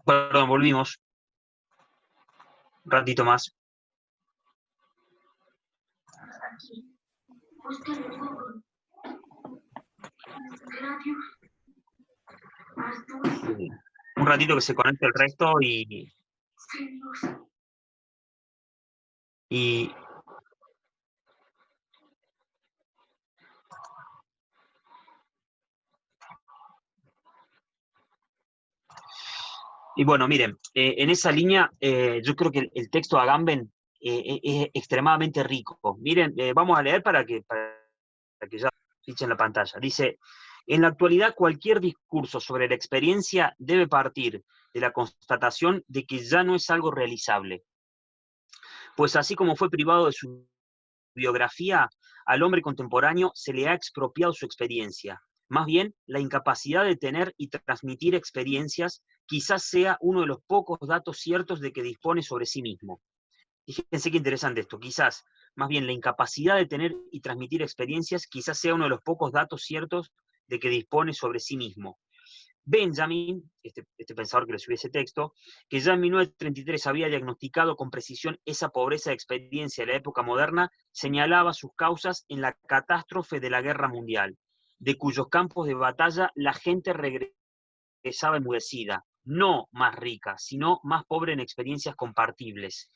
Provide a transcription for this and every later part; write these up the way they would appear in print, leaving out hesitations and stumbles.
Perdón, volvimos. Un ratito más. Un ratito que se conecte el resto y, y bueno, miren, en esa línea yo creo que el texto de Agamben es extremadamente rico. Miren, vamos a leer para que ya fichen la pantalla. Dice, en la actualidad cualquier discurso sobre la experiencia debe partir de la constatación de que ya no es algo realizable. Pues así como fue privado de su biografía, al hombre contemporáneo se le ha expropiado su experiencia. Más bien, la incapacidad de tener y transmitir experiencias quizás sea uno de los pocos datos ciertos de que dispone sobre sí mismo. Fíjense qué interesante esto, quizás, más bien la incapacidad de tener y transmitir experiencias quizás sea uno de los pocos datos ciertos de que dispone sobre sí mismo. Benjamin, este pensador que le subió ese texto, que ya en 1933 había diagnosticado con precisión esa pobreza de experiencia de la época moderna, señalaba sus causas en la catástrofe de la guerra mundial, de cuyos campos de batalla la gente regresaba enmudecida, no más rica, sino más pobre en experiencias compartibles.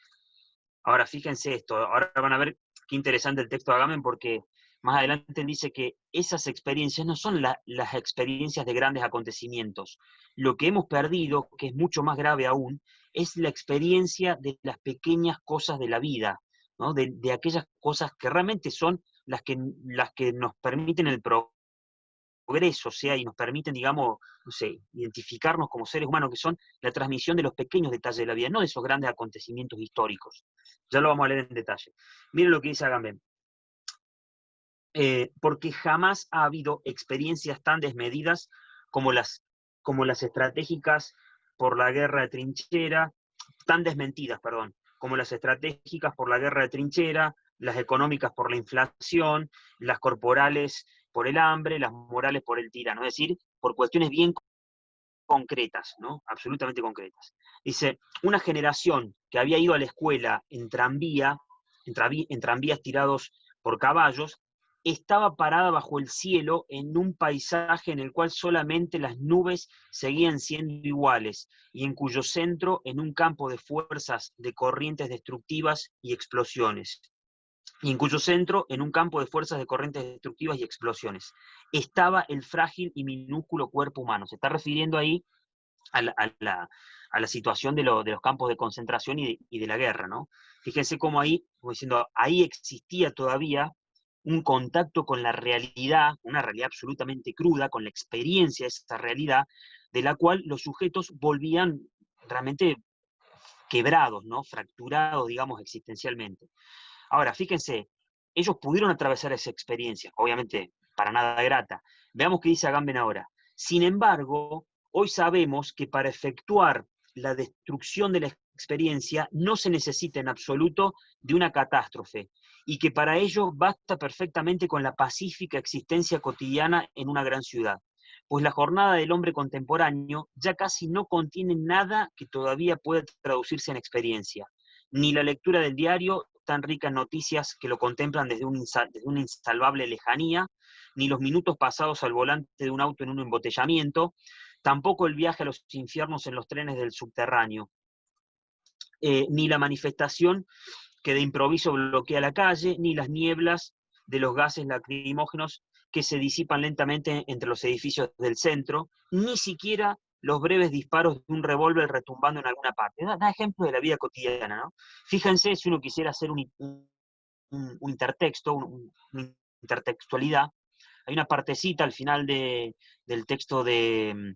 Ahora, fíjense esto, ahora van a ver qué interesante el texto de Agamben, porque más adelante dice que esas experiencias no son las experiencias de grandes acontecimientos. Lo que hemos perdido, que es mucho más grave aún, es la experiencia de las pequeñas cosas de la vida, ¿no? De aquellas cosas que realmente son las que nos permiten el progreso, o sea, y nos permiten, digamos, no sé, identificarnos como seres humanos, que son la transmisión de los pequeños detalles de la vida, no de esos grandes acontecimientos históricos. Ya lo vamos a leer en detalle. Miren lo que dice Agamben. Porque jamás ha habido experiencias tan desmedidas como como las estratégicas por la guerra de trinchera, tan desmentidas, perdón, como las estratégicas por la guerra de trinchera, las económicas por la inflación, las corporales por el hambre, las morales por el tirano, es decir, por cuestiones bien concretas, ¿no? Absolutamente concretas. Dice, una generación que había ido a la escuela en en tranvías tirados por caballos, estaba parada bajo el cielo en un paisaje en el cual solamente las nubes seguían siendo iguales y en cuyo centro, en un campo de fuerzas de corrientes destructivas y explosiones. Y en cuyo centro, en un campo de fuerzas de corrientes destructivas y explosiones, estaba el frágil y minúsculo cuerpo humano. Se está refiriendo ahí a a la situación de los campos de concentración y de la guerra, ¿no? Fíjense cómo ahí, como diciendo, ahí existía todavía un contacto con la realidad, una realidad absolutamente cruda, con la experiencia de esa realidad, de la cual los sujetos volvían realmente quebrados, ¿no? Fracturados, digamos, existencialmente. Ahora, fíjense, ellos pudieron atravesar esa experiencia, obviamente para nada grata. Veamos qué dice Agamben ahora. Sin embargo, hoy sabemos que para efectuar la destrucción de la experiencia no se necesita en absoluto de una catástrofe y que para ello basta perfectamente con la pacífica existencia cotidiana en una gran ciudad. Pues la jornada del hombre contemporáneo ya casi no contiene nada que todavía pueda traducirse en experiencia, ni la lectura del diario, tan rica en noticias que lo contemplan desde una insalvable lejanía, ni los minutos pasados al volante de un auto en un embotellamiento, tampoco el viaje a los infiernos en los trenes del subterráneo, ni la manifestación que de improviso bloquea la calle, ni las nieblas de los gases lacrimógenos que se disipan lentamente entre los edificios del centro, ni siquiera los breves disparos de un revólver retumbando en alguna parte. Da ejemplos de la vida cotidiana, ¿no? Fíjense si uno quisiera hacer un intertexto, una intertextualidad. Hay una partecita al final del texto de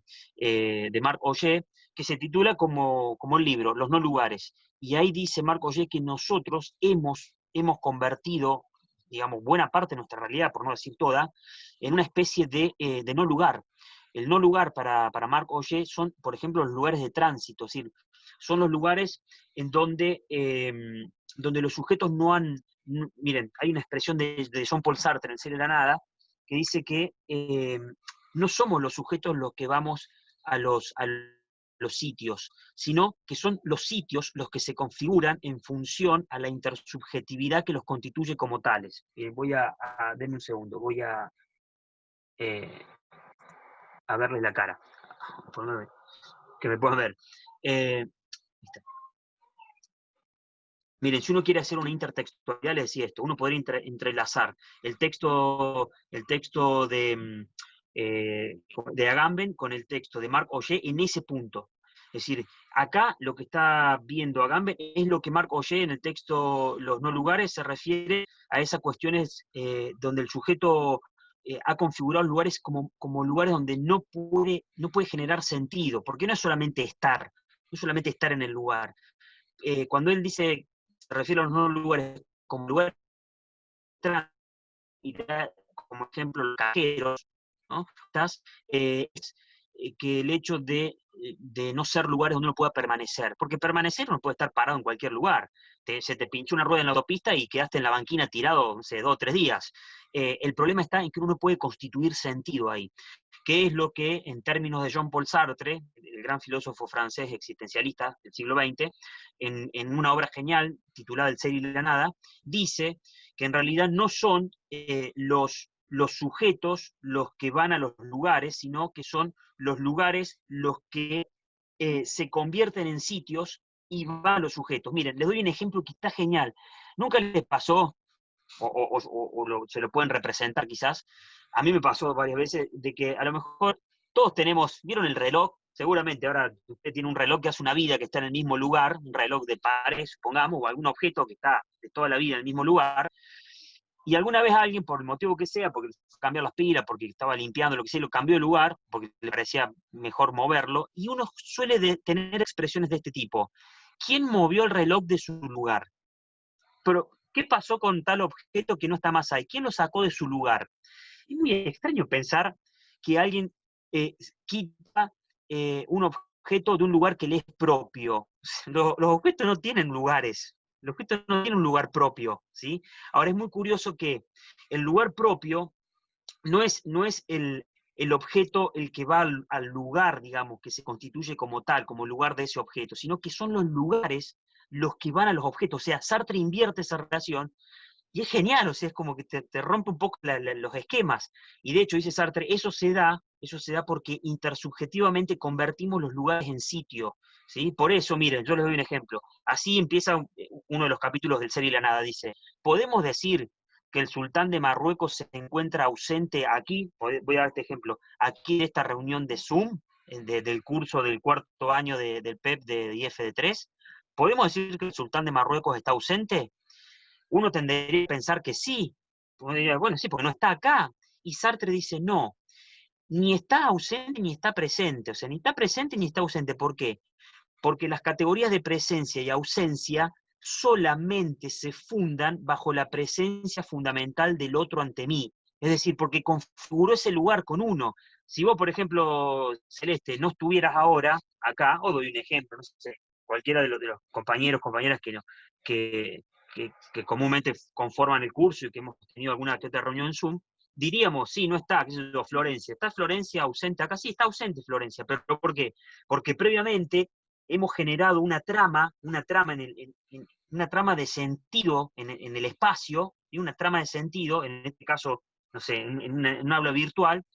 Marc Augé que se titula como el libro, Los no lugares. Y ahí dice Marc Augé que nosotros hemos convertido, digamos, buena parte de nuestra realidad, por no decir toda, en una especie de no lugar. El no lugar para Marc Augé son, por ejemplo, los lugares de tránsito, es decir, son los lugares en donde los sujetos no han, miren, hay una expresión de Jean-Paul Sartre en Ser de la Nada, que dice que no somos los sujetos los que vamos a los sitios, sino que son los sitios los que se configuran en función a la intersubjetividad que los constituye como tales. Denme un segundo, eh, a verles la cara, que me puedan ver. Miren, si uno quiere hacer una intertextualidad, les decía esto, uno podría entrelazar el texto de Agamben con el texto de Marc Augé en ese punto. Es decir, acá lo que está viendo Agamben es lo que Marc Augé en el texto Los no lugares se refiere a esas cuestiones donde el sujeto ha configurado lugares como lugares donde no puede generar sentido, porque no es solamente estar, no es solamente estar en el lugar. Cuando él dice, se refiere a los nuevos lugares como lugares y da como ejemplo los cajeros, ¿no? Que el hecho de no ser lugares donde uno pueda permanecer, porque permanecer uno puede estar parado en cualquier lugar. Se te pinchó una rueda en la autopista y quedaste en la banquina tirado, no sé, 2 o 3 días. El problema está en que uno puede constituir sentido ahí, que es lo que, en términos de Jean-Paul Sartre, el gran filósofo francés existencialista del siglo XX, en una obra genial titulada El ser y la nada, dice que en realidad no son los sujetos los que van a los lugares, sino que son los lugares los que se convierten en sitios y van a los sujetos. Miren, les doy un ejemplo que está genial. ¿Nunca les pasó, se lo pueden representar quizás? A mí me pasó varias veces de que a lo mejor todos tenemos, ¿vieron el reloj? Seguramente ahora usted tiene un reloj que hace una vida que está en el mismo lugar, un reloj de pared, supongamos, o algún objeto que está de toda la vida en el mismo lugar, y alguna vez alguien, por el motivo que sea, porque cambió las pilas, porque estaba limpiando, lo que sea, lo cambió de lugar, porque le parecía mejor moverlo, y uno suele tener expresiones de este tipo. ¿Quién movió el reloj de su lugar? Pero, ¿qué pasó con tal objeto que no está más ahí? ¿Quién lo sacó de su lugar? Es muy extraño pensar que alguien quita un objeto de un lugar que le es propio. Los objetos no tienen lugares. Los objetos no tienen un lugar propio, ¿sí? Ahora es muy curioso que el lugar propio no es el objeto el que va al lugar, digamos, que se constituye como tal, como lugar de ese objeto, sino que son los lugares los que van a los objetos. O sea, Sartre invierte esa relación y es genial, o sea, es como que te rompe un poco los esquemas. Y de hecho, dice Sartre, eso se da porque intersubjetivamente convertimos los lugares en sitio, ¿sí? Por eso, miren, yo les doy un ejemplo. Así empieza uno de los capítulos del Ser y la Nada, dice, ¿podemos decir que el sultán de Marruecos se encuentra ausente aquí? Voy a dar este ejemplo. Aquí de esta reunión de Zoom, del curso del 4º año del PEP de IF3, ¿podemos decir que el sultán de Marruecos está ausente? Uno tendría a pensar que sí. Uno diría, bueno, sí, porque no está acá. Y Sartre dice, no, ni está ausente ni está presente. O sea, ni está presente ni está ausente. ¿Por qué? Porque las categorías de presencia y ausencia solamente se fundan bajo la presencia fundamental del otro ante mí. Es decir, porque configuró ese lugar con uno. Si vos, por ejemplo, Celeste, no estuvieras ahora acá, o doy un ejemplo, no sé, cualquiera de los compañeros, compañeras que, que comúnmente conforman el curso y que hemos tenido alguna que otra reunión en Zoom, diríamos, sí, no está, qué sé yo, Florencia. ¿Está Florencia ausente acá? Sí, está ausente Florencia. ¿Pero por qué? Porque previamente hemos generado una trama una trama de sentido en el espacio, y una trama de sentido, en este caso, no sé, en un aula virtual,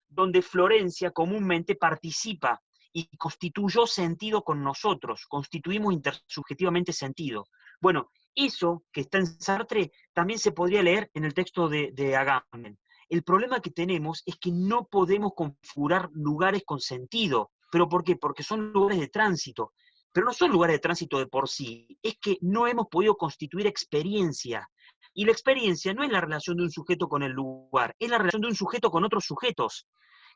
donde Florencia comúnmente participa y constituyó sentido con nosotros, constituimos intersubjetivamente sentido. Bueno, eso que está en Sartre también se podría leer en el texto de Agamben. El problema que tenemos es que no podemos configurar lugares con sentido. ¿Pero por qué? Porque son lugares de tránsito. Pero no son lugares de tránsito de por sí, es que no hemos podido constituir experiencia. Y la experiencia no es la relación de un sujeto con el lugar, es la relación de un sujeto con otros sujetos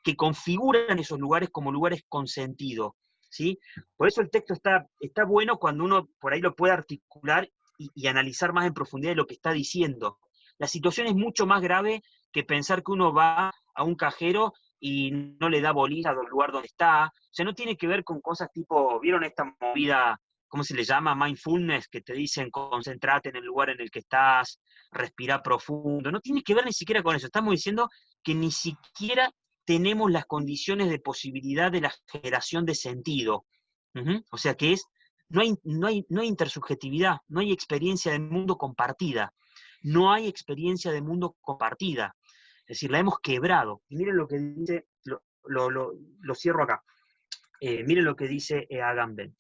que configuran esos lugares como lugares con sentido, ¿sí? Por eso el texto está bueno cuando uno por ahí lo puede articular y analizar más en profundidad de lo que está diciendo. La situación es mucho más grave que pensar que uno va a un cajero y no le da bolilla al lugar donde está. O sea, no tiene que ver con cosas tipo, ¿vieron esta movida, cómo se le llama? Mindfulness, que te dicen concentrate en el lugar en el que estás, respira profundo. No tiene que ver ni siquiera con eso. Estamos diciendo que ni siquiera tenemos las condiciones de posibilidad de la generación de sentido. O sea que no hay intersubjetividad, no hay experiencia de mundo compartida, no hay experiencia de mundo compartida. Es decir, la hemos quebrado. Y miren lo que dice, lo cierro acá. Miren lo que dice Agamben.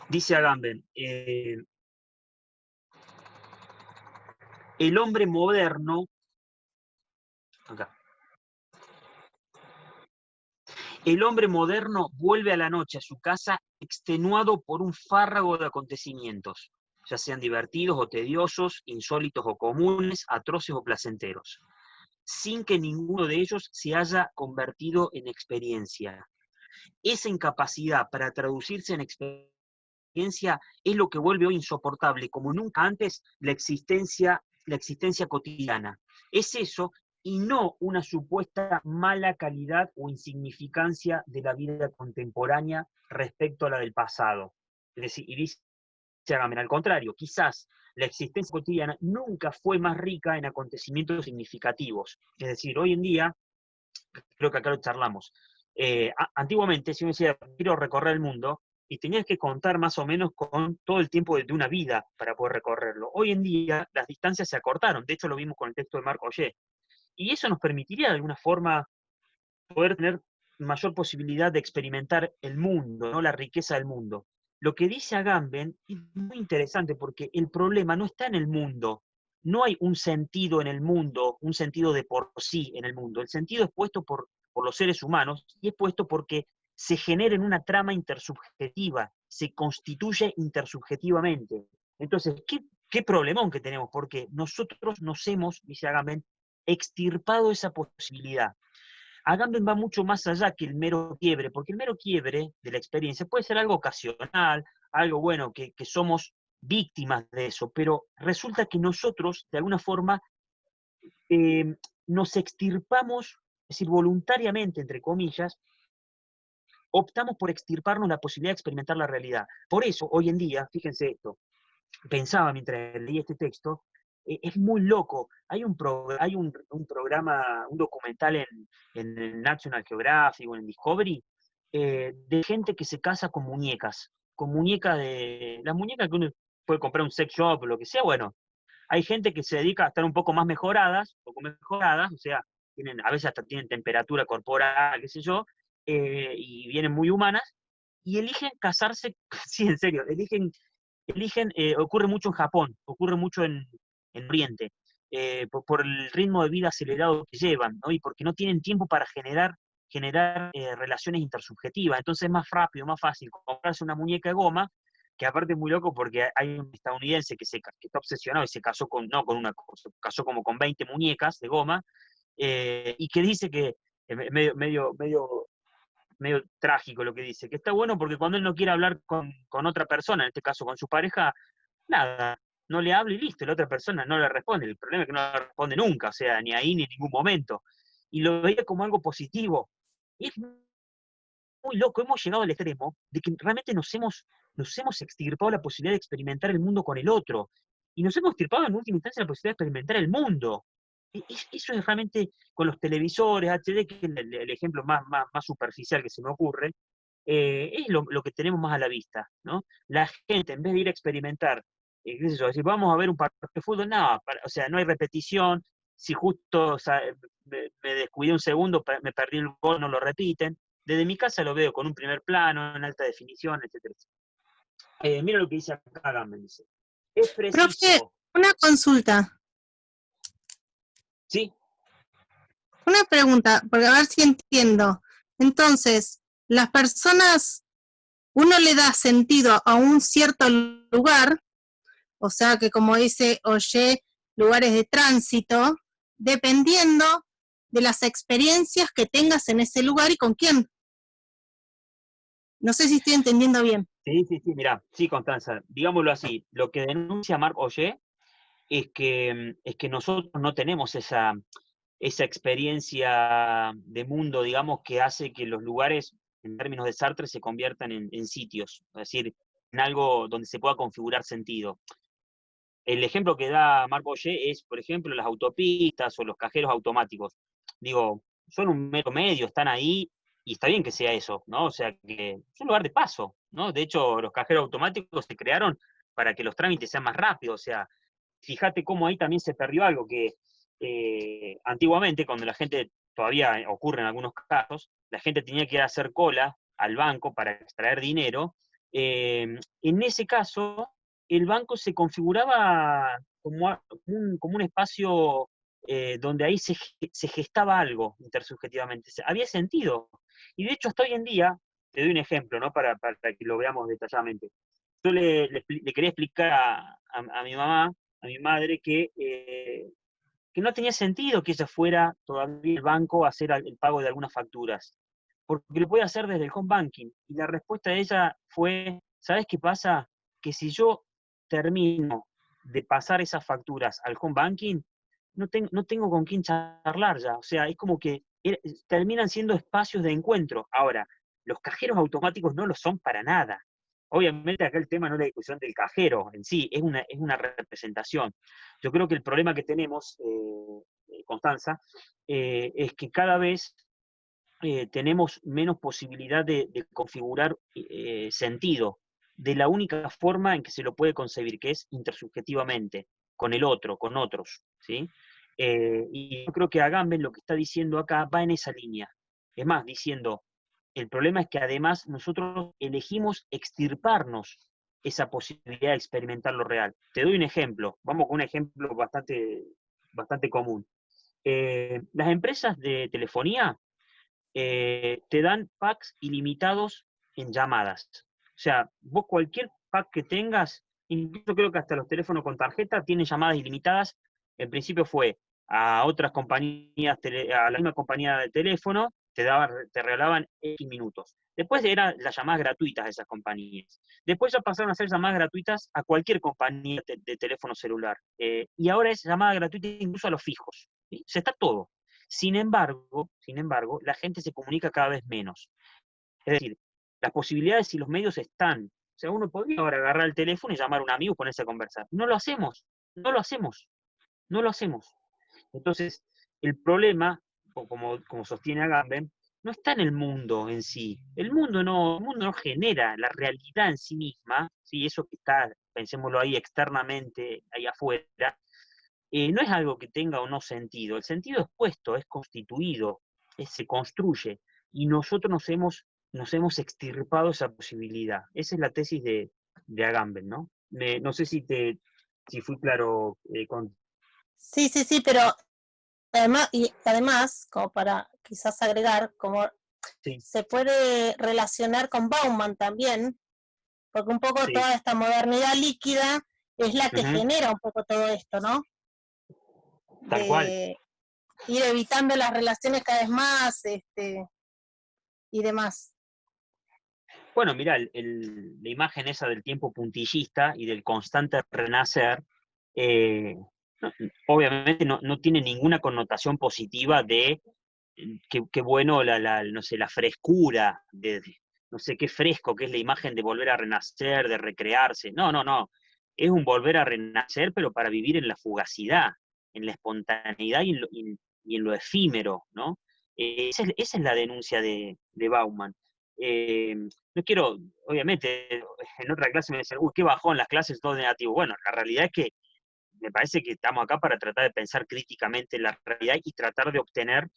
Dice Agamben, el hombre moderno, acá, el hombre moderno vuelve a la noche a su casa extenuado por un fárrago de acontecimientos, ya sean divertidos o tediosos, insólitos o comunes, atroces o placenteros, sin que ninguno de ellos se haya convertido en experiencia. Esa incapacidad para traducirse en experiencia es lo que vuelve hoy insoportable, como nunca antes, la existencia cotidiana. Es eso y no una supuesta mala calidad o insignificancia de la vida contemporánea respecto a la del pasado. Es decir, y dice Agamben, al contrario, quizás la existencia cotidiana nunca fue más rica en acontecimientos significativos. Es decir, hoy en día, creo que acá lo charlamos, antiguamente si uno decía, quiero recorrer el mundo, y tenías que contar más o menos con todo el tiempo de una vida para poder recorrerlo. Hoy en día las distancias se acortaron, de hecho lo vimos con el texto de Marc Augé, y eso nos permitiría de alguna forma poder tener mayor posibilidad de experimentar el mundo, ¿no? La riqueza del mundo. Lo que dice Agamben es muy interesante porque el problema no está en el mundo, no hay un sentido en el mundo, un sentido de por sí en el mundo. El sentido es puesto por los seres humanos y es puesto porque se genera en una trama intersubjetiva, se constituye intersubjetivamente. Entonces, ¿qué problemón que tenemos? Porque nosotros nos hemos, dice Agamben, extirpado esa posibilidad. Agamben va mucho más allá que el mero quiebre, porque el mero quiebre de la experiencia puede ser algo ocasional, algo bueno, que somos víctimas de eso, pero resulta que nosotros, de alguna forma, eh, nos extirpamos, es decir, voluntariamente, entre comillas, optamos por extirparnos la posibilidad de experimentar la realidad. Por eso, hoy en día, fíjense esto, pensaba mientras leía este texto, es muy loco. Hay un programa, un documental en el National Geographic o en Discovery, de gente que se casa con muñecas las muñecas que uno puede comprar en un sex shop o lo que sea, bueno, hay gente que se dedica a estar un poco mejoradas, o sea, a veces hasta tienen temperatura corporal, qué sé yo, y vienen muy humanas, y eligen casarse, sí, en serio, ocurre mucho en Japón, ocurre mucho en Oriente, por el ritmo de vida acelerado que llevan, ¿no? Y porque no tienen tiempo para generar relaciones intersubjetivas. Entonces es más rápido, más fácil comprarse una muñeca de goma, que aparte es muy loco porque hay un estadounidense que está obsesionado y se casó no con una, se casó como con 20 muñecas de goma, y que dice que, medio trágico lo que dice, que está bueno porque cuando él no quiere hablar con otra persona, en este caso con su pareja, nada, no le habla y listo, la otra persona no le responde. El problema es que no le responde nunca, o sea, ni ahí ni en ningún momento. Y lo veía como algo positivo. Y es muy loco, hemos llegado al extremo de que realmente nos hemos extirpado la posibilidad de experimentar el mundo con el otro. Y nos hemos extirpado en última instancia la posibilidad de experimentar el mundo. Eso es realmente con los televisores HD, que es el ejemplo más superficial que se me ocurre, es lo que tenemos más a la vista, ¿no? La gente, en vez de ir a experimentar, qué sé yo, decir, vamos a ver un partido de fútbol, no, o sea, no hay repetición, si justo, o sea, me descuidé un segundo, me perdí el gol, no lo repiten. Desde mi casa lo veo con un primer plano, en alta definición, etcétera, etcétera. Mira lo que dice acá Gamben, dice. Es Profe, preciso, una consulta, ¿sí? una pregunta, porque a ver si entiendo. Entonces, las personas, uno le da sentido a un cierto lugar, o sea que como dice Oye, lugares de tránsito, dependiendo de las experiencias que tengas en ese lugar y con quién. No sé si estoy entendiendo bien. Sí, sí, sí, mirá, sí, Constanza, digámoslo así, lo que denuncia Marc Augé es que nosotros no tenemos esa experiencia de mundo, digamos, que hace que los lugares, en términos de Sartre, se conviertan en sitios, es decir, en algo donde se pueda configurar sentido. El ejemplo que da Marc Augé es, por ejemplo, las autopistas o los cajeros automáticos. Digo, son un mero medio, están ahí y está bien que sea eso, ¿no? O sea, que es un lugar de paso, ¿no? De hecho, los cajeros automáticos se crearon para que los trámites sean más rápidos, o sea, fíjate cómo ahí también se perdió algo que antiguamente, cuando la gente, todavía ocurre en algunos casos, la gente tenía que ir a hacer cola al banco para extraer dinero, en ese caso, el banco se configuraba como un espacio donde ahí se gestaba algo intersubjetivamente, había sentido. Y de hecho, hasta hoy en día, te doy un ejemplo, ¿no? Para que lo veamos detalladamente. Yo le quería explicar a mi mamá, a mi madre, que no tenía sentido que ella fuera todavía al banco a hacer el pago de algunas facturas, porque lo puede hacer desde el home banking. Y la respuesta de ella fue, ¿sabes qué pasa? Que si yo termino de pasar esas facturas al home banking, no tengo con quién charlar ya. O sea, es como que terminan siendo espacios de encuentro. Ahora, los cajeros automáticos no lo son para nada. Obviamente acá el tema no es la discusión del cajero en sí, es una representación. Yo creo que el problema que tenemos, Constanza, es que cada vez tenemos menos posibilidad de configurar sentido de la única forma en que se lo puede concebir, que es intersubjetivamente, con el otro, con otros, ¿sí? Y yo creo que Agamben lo que está diciendo acá va en esa línea. Es más, diciendo, el problema es que además nosotros elegimos extirparnos esa posibilidad de experimentar lo real. Te doy un ejemplo, vamos con un ejemplo bastante común. Las empresas de telefonía te dan packs ilimitados en llamadas. O sea, vos cualquier pack que tengas, incluso creo que hasta los teléfonos con tarjeta tienen llamadas ilimitadas. En principio fue a otras compañías, a la misma compañía de teléfono, te regalaban X minutos. Después eran las llamadas gratuitas de esas compañías. Después ya pasaron a ser llamadas gratuitas a cualquier compañía de teléfono celular. Y ahora es llamada gratuita incluso a los fijos. ¿Sí? O sea, está todo. Sin embargo, la gente se comunica cada vez menos. Es decir, las posibilidades y los medios están. O sea, uno podría ahora agarrar el teléfono y llamar a un amigo y ponerse a conversar. No lo hacemos, no lo hacemos, no lo hacemos. Entonces, el problema, como sostiene Agamben, no está en el mundo en sí. El mundo no genera la realidad en sí misma, ¿sí? Eso que está, pensémoslo ahí externamente, ahí afuera, no es algo que tenga o no sentido. El sentido es puesto, es constituido, se construye. Y nosotros nos hemos extirpado esa posibilidad. Esa es la tesis de Agamben, ¿no? No sé si fui claro con... Sí, sí, sí, pero además, como para quizás agregar, como Sí, se puede relacionar con Bauman también, porque un poco sí. toda esta modernidad líquida es la que Ujú, genera un poco todo esto, ¿no? tal cual. De ir evitando las relaciones cada vez más, y demás. Bueno, mirá, la imagen esa del tiempo puntillista y del constante renacer, eh, no- obviamente no tiene ninguna connotación positiva de qué bueno no sé, la frescura, no sé qué fresco que es la imagen de volver a renacer, de recrearse. No, no, no. Es un volver a renacer, pero para vivir en la fugacidad, en la espontaneidad y en lo efímero, ¿no? Esa es la denuncia de Bauman. No quiero, obviamente, en otra clase me decían, uy, qué bajón las clases, todo negativo. Bueno, la realidad es que me parece que estamos acá para tratar de pensar críticamente la realidad y tratar de obtener,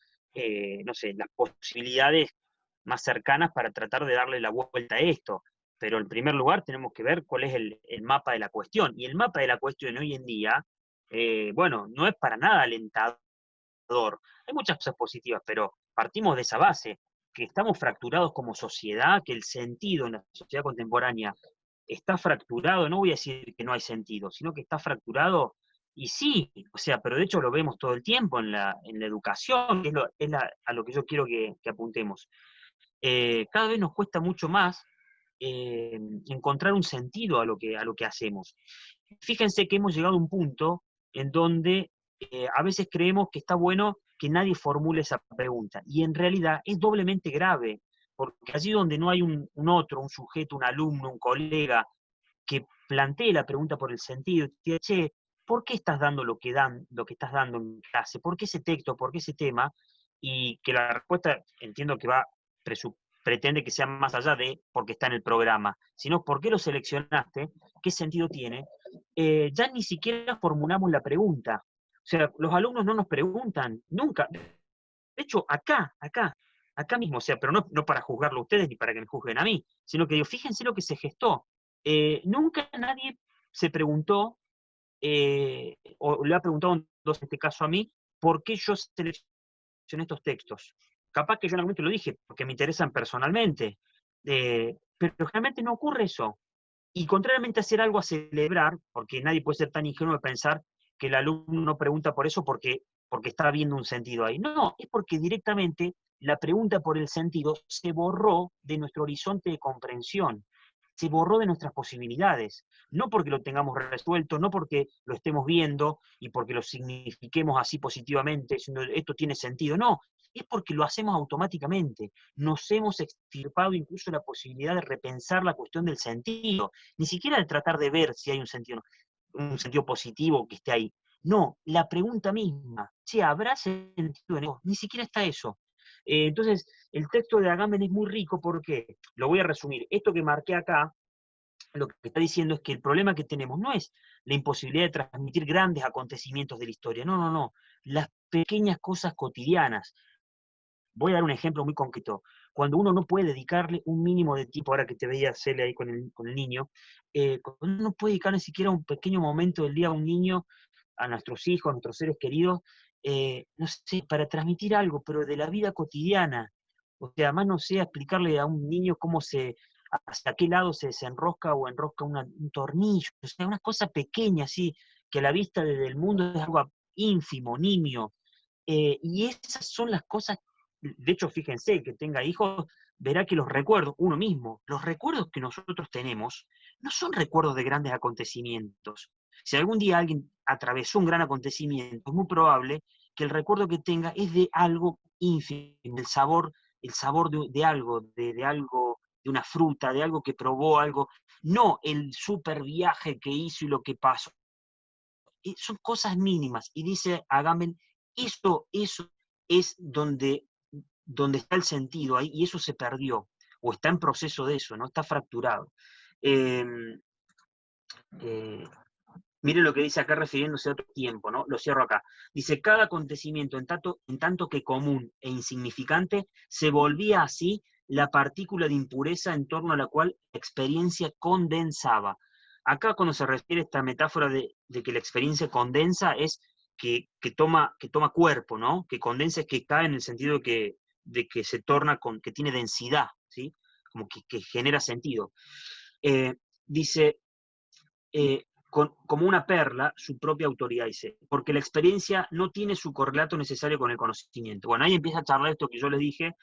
no sé, las posibilidades más cercanas para tratar de darle la vuelta a esto. Pero en primer lugar tenemos que ver cuál es el mapa de la cuestión. Y el mapa de la cuestión hoy en día, bueno, no es para nada alentador. Hay muchas cosas positivas, pero partimos de esa base, que estamos fracturados como sociedad, que el sentido en la sociedad contemporánea está fracturado, no voy a decir que no hay sentido, sino que está fracturado, y sí, o sea, pero de hecho lo vemos todo el tiempo en la educación, que a lo que yo quiero que apuntemos. Cada vez nos cuesta mucho más encontrar un sentido a lo que hacemos. Fíjense que hemos llegado a un punto en donde a veces creemos que está bueno que nadie formule esa pregunta, y en realidad es doblemente grave, porque allí donde no hay un otro, un sujeto, un alumno, un colega, que plantee la pregunta por el sentido, y diga, che, ¿por qué estás dando lo que estás dando en clase? ¿Por qué ese texto? ¿Por qué ese tema? Y que la respuesta entiendo que va pretende que sea más allá de porque está en el programa, sino por qué lo seleccionaste, qué sentido tiene, ya ni siquiera formulamos la pregunta. O sea, los alumnos no nos preguntan nunca. De hecho, acá mismo, o sea, pero no para juzgarlo a ustedes ni para que me juzguen a mí, sino que digo, fíjense lo que se gestó. Nunca nadie se preguntó, o le ha preguntado en este caso a mí, ¿por qué yo seleccioné estos textos? Capaz que yo en algún momento lo dije, porque me interesan personalmente, pero generalmente no ocurre eso. Y contrariamente a hacer algo a celebrar, porque nadie puede ser tan ingenuo de pensar que el alumno no pregunta por eso porque está viendo un sentido ahí. No, es porque directamente la pregunta por el sentido se borró de nuestro horizonte de comprensión, se borró de nuestras posibilidades. No porque lo tengamos resuelto, no porque lo estemos viendo y porque lo signifiquemos así positivamente, diciendo esto tiene sentido, no, es porque lo hacemos automáticamente. Nos hemos extirpado incluso la posibilidad de repensar la cuestión del sentido, ni siquiera de tratar de ver si hay un sentido positivo que esté ahí. No, la pregunta misma, che, ¿habrá sentido en eso? Ni siquiera está eso. Entonces, el texto de Agamben es muy rico porque, lo voy a resumir, esto que marqué acá, lo que está diciendo es que el problema que tenemos no es la imposibilidad de transmitir grandes acontecimientos de la historia, no, las pequeñas cosas cotidianas. Voy a dar un ejemplo muy concreto. Cuando uno no puede dedicarle un mínimo de tiempo, ahora que te veía Celia ahí con el niño, cuando uno no puede dedicar ni siquiera un pequeño momento del día a un niño, a nuestros hijos, a nuestros seres queridos, no sé, para transmitir algo, pero de la vida cotidiana. O sea, además no sé explicarle a un niño hacia qué lado se desenrosca o enrosca un tornillo, o sea, una cosa pequeña así, que a la vista del mundo es algo ínfimo, nimio. Y esas son las cosas, de hecho, fíjense, el que tenga hijos, verá que los recuerdos, uno mismo, los recuerdos que nosotros tenemos, no son recuerdos de grandes acontecimientos. Si algún día alguien atravesó un gran acontecimiento, es muy probable que el recuerdo que tenga es de algo ínfimo, el sabor de algo, de algo, de una fruta, de algo que probó, algo, no el super viaje que hizo y lo que pasó. Son cosas mínimas. Y dice Agamben, eso es donde está el sentido ahí, y eso se perdió, o está en proceso de eso, ¿no? Está fracturado. Eh, eh, Mire lo que dice acá refiriéndose a otro tiempo, ¿no? Lo cierro acá. Dice, cada acontecimiento, en tanto que común e insignificante, se volvía así la partícula de impureza en torno a la cual la experiencia condensaba. Acá cuando se refiere a esta metáfora de que la experiencia condensa es que toma cuerpo, ¿no? Que condensa es que cae en el sentido de que se torna que tiene densidad, ¿sí? Como que genera sentido. Dice, como una perla, su propia autoridad, dice, porque la experiencia no tiene su correlato necesario con el conocimiento. Bueno, ahí empieza a charlar esto que yo les dije,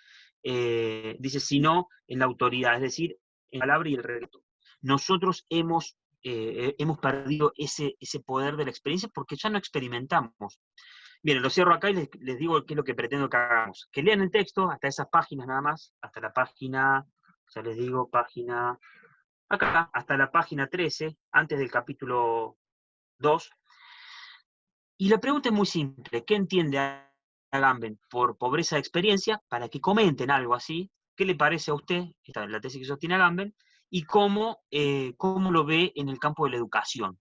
dice, sino en la autoridad, es decir, en la palabra y el relato. Nosotros hemos perdido ese poder de la experiencia porque ya no experimentamos. Bien, lo cierro acá y les digo qué es lo que pretendo que hagamos. Que lean el texto hasta esas páginas nada más, hasta la página, ya les digo, página acá, hasta la página 13, antes del capítulo 2. Y la pregunta es muy simple. ¿Qué entiende Agamben por pobreza de experiencia? Para que comenten algo así. ¿Qué le parece a usted? Esta es la tesis que sostiene Agamben. Y cómo lo ve en el campo de la educación.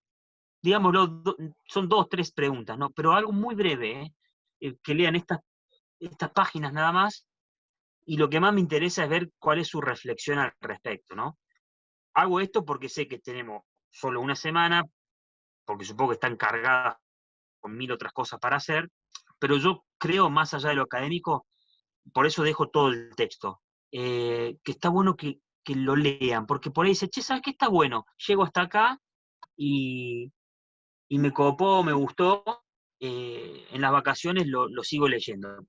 Digámoslo, son 2, 3 preguntas, ¿no? Pero algo muy breve, que lean estas páginas nada más. Y lo que más me interesa es ver cuál es su reflexión al respecto, ¿no? Hago esto porque sé que tenemos solo una semana, porque supongo que están cargadas con 1000 otras cosas para hacer, pero yo creo, más allá de lo académico, por eso dejo todo el texto, que está bueno que lo lean, porque por ahí dice, che, ¿sabes qué está bueno? Llego hasta acá y me copó, me gustó, en las vacaciones lo sigo leyendo.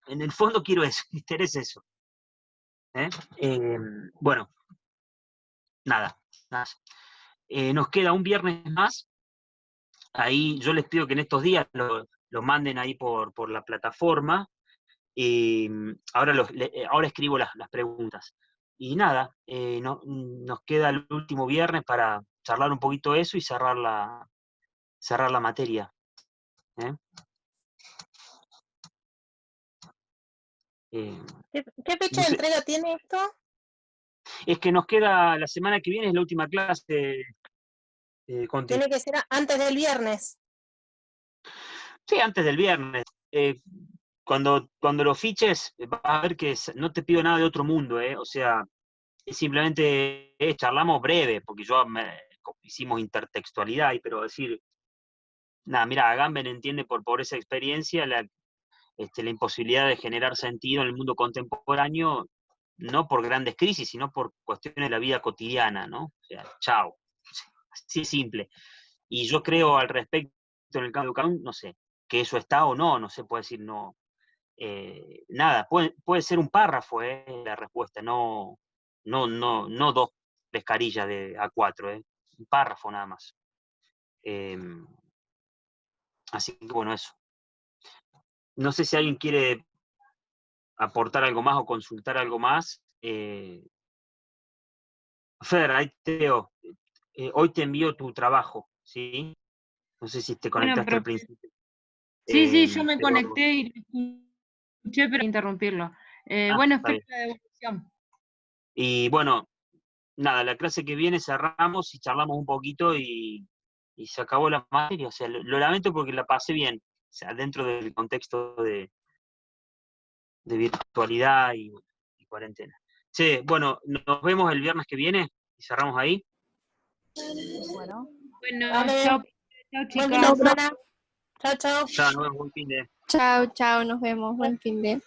En el fondo quiero eso, me interesa eso. Bueno, nada. Nos queda un viernes más. Ahí yo les pido que en estos días lo manden ahí por la plataforma. Ahora escribo las preguntas. Y nada, nos queda el último viernes para charlar un poquito de eso y cerrar la materia. ¿eh? ¿Qué fecha No de sé, entrega tiene esto? es que nos queda la semana que viene, es la última clase, Conti. Tiene que ser antes del viernes. Sí, antes del viernes. Cuando lo fiches, vas a ver que no te pido nada de otro mundo, ¿eh? O sea, simplemente charlamos breve, porque hicimos intertextualidad, pero decir, nada, mira, Agamben entiende por esa experiencia la imposibilidad de generar sentido en el mundo contemporáneo, no por grandes crisis, sino por cuestiones de la vida cotidiana, ¿no? O sea, chao. Así es simple. Y yo creo al respecto en el cambio de Cancún, no sé, que eso está o no, no sé, puede decir no. Nada, puede ser un párrafo, la respuesta, no dos pescarillas de A4, un párrafo nada más. Así que bueno, eso. No sé si alguien quiere aportar algo más o consultar algo más. Fer, ahí te veo. Hoy te envío tu trabajo, ¿sí? No sé si te Bueno, conectaste al profe. principio. Sí, sí, yo me Pero conecté y lo escuché, pero interrumpirlo. Bueno, está espero bien. la devolución. Y bueno, nada, la clase que viene cerramos y charlamos un poquito y se acabó la materia. O sea, lo lamento porque la pasé bien, o sea, dentro del contexto de virtualidad y cuarentena. Sí, bueno, nos vemos el viernes que viene y cerramos ahí. Bueno, Bueno, Vale. chao, Buen fin chicas. de semana. Chao, chao. Chao, nos vemos, buen fin de. Chao, chao, nos vemos. Buen fin de.